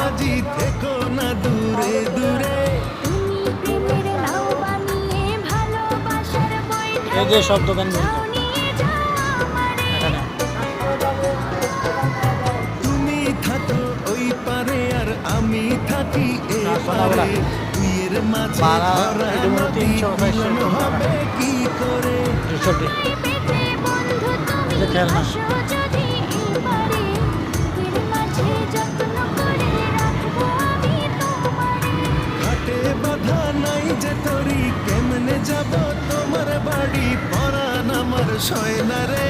বাজি থেকো না দূরে দূরে। এই যে সব দোকান বন্ধ এখানে। তুমি থাকো ওই পারে আর আমি থাকি এই পারে, দুইয়ের মাঝে ভাড়া ধরা এটা মনে হয় নদী 328 মিলন হবে কি করে? 200 খেলনা। ঘাটে বাধা নাই যে তরি, কেমনে যাব তোমার বাড়ি, পরাণ আমার সয় না রে।